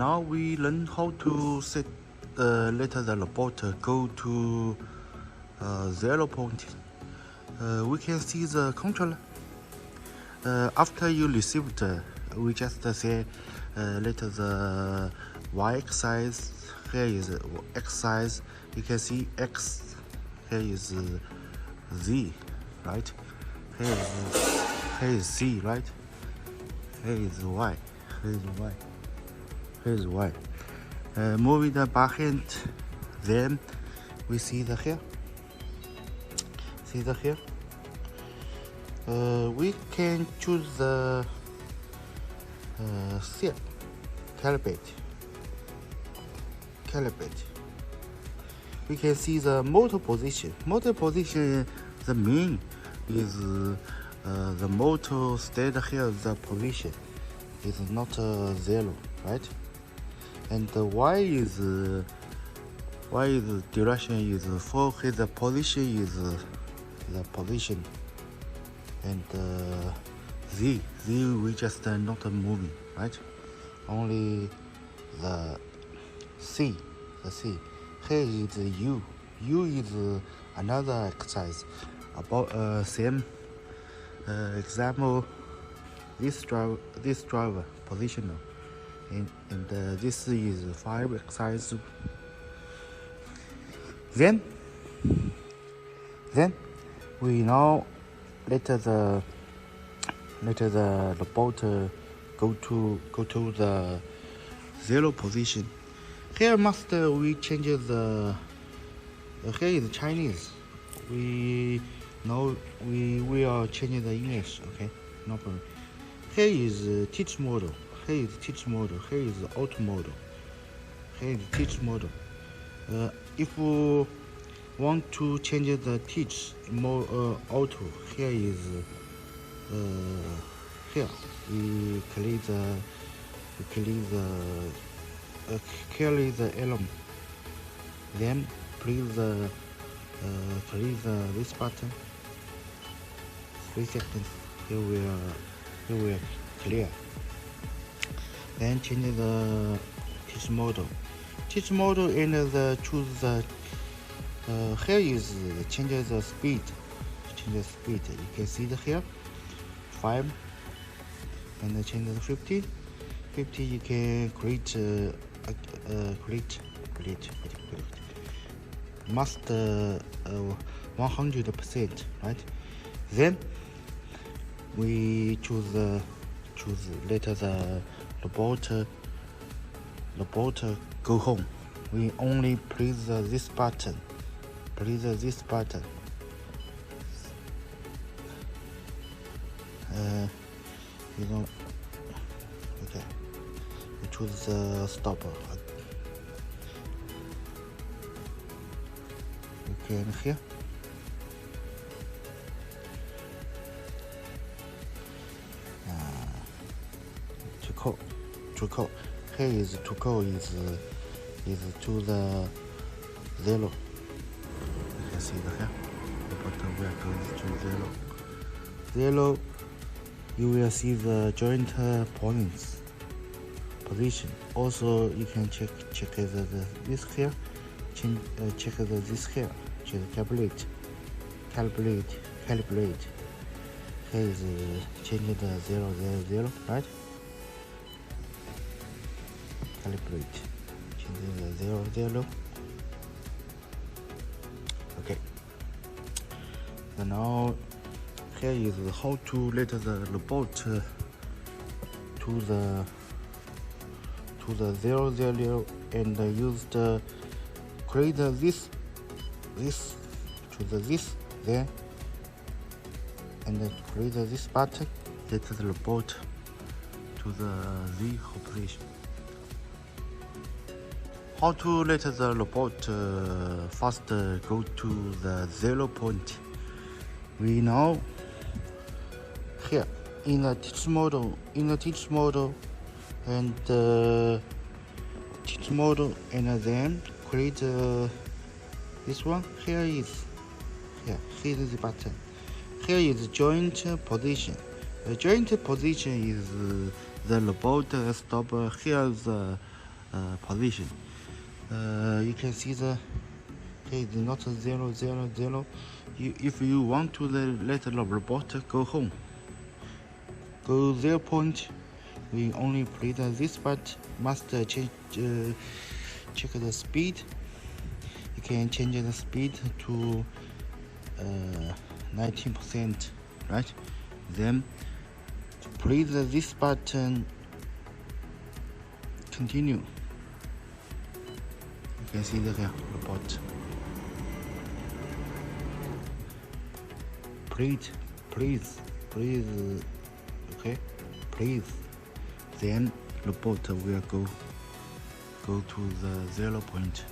Now we learn how to set let the robot go to 0 point. We can see the controller. After you received, we just say let the y axis. Here is x size. You can see x. Here is z, right? Here is c, right? Here is y. Here is y. Here is y. Moving the backhand, then we see the here. See the here. We can choose the seal, calibrate. We can see the motor position. Motor position, the mean is the motor stayed here. The position is not 0, right? And the y direction is for the position is the position. And z we just not moving, right? Only the c. Here is u is another exercise about same example. This driver positional, and this is 5 exercise. Then we now let the robot go to the 0 position. Here must we change the here is Chinese. We know we will change the English. Okay, no problem. Here is teach model. Here is teach model. Here is auto model. Here is teach model. If we want to change the teach more auto, here is here we carry the element. Then please this button. 3 seconds. Here we are clear. Then change the teach model. Teach model and choose the here is change the speed. You can see the here 5 and change the 50. 50 you can create must 100%, right? Then we choose let the robot go home. We only press this button. You know, okay. We choose the stopper. Okay, and here. To call. Here is to call is to the 0. You can see the here. The button will go to 0. You will see the joint points position. Also, you can check this here. Check this here. Calibrate. Here is change the 0, right? Calibrate. Change the 0. Okay. So now here is how to let the robot to the 0 and use the create this to the this there and then create this button. Let the robot to the Z operation. How to let the robot first go to the 0 point. We know here in the teach model and teach model and then create this one. Here is the button. Here is joint position. The joint position is the robot stop. Here is position. You can see the it's not 0, 0, 0. If you want to let the robot go home, go 0 point, we only press this button. Must change check the speed. You can change the speed to 19%, right? Then press this button, continue. You can see the robot. Please, okay, please. Then robot will go to the 0 point.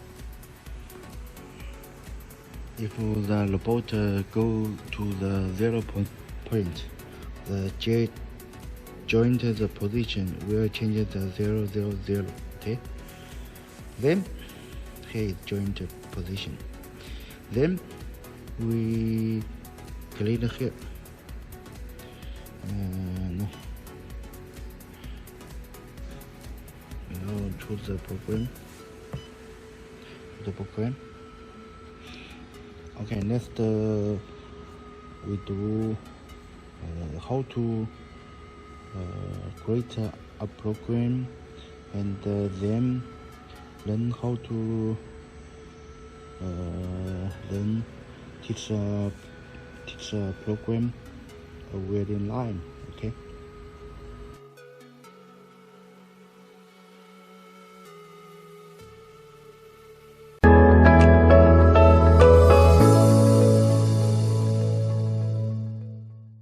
If the robot go to the 0 point, the jet joint the position will change the 0, 0, 0. Okay. Then here is joint position. Then we click here. No. Now choose the program. Okay, next we do how to create a program, and then learn how to teach a program within line. Okay.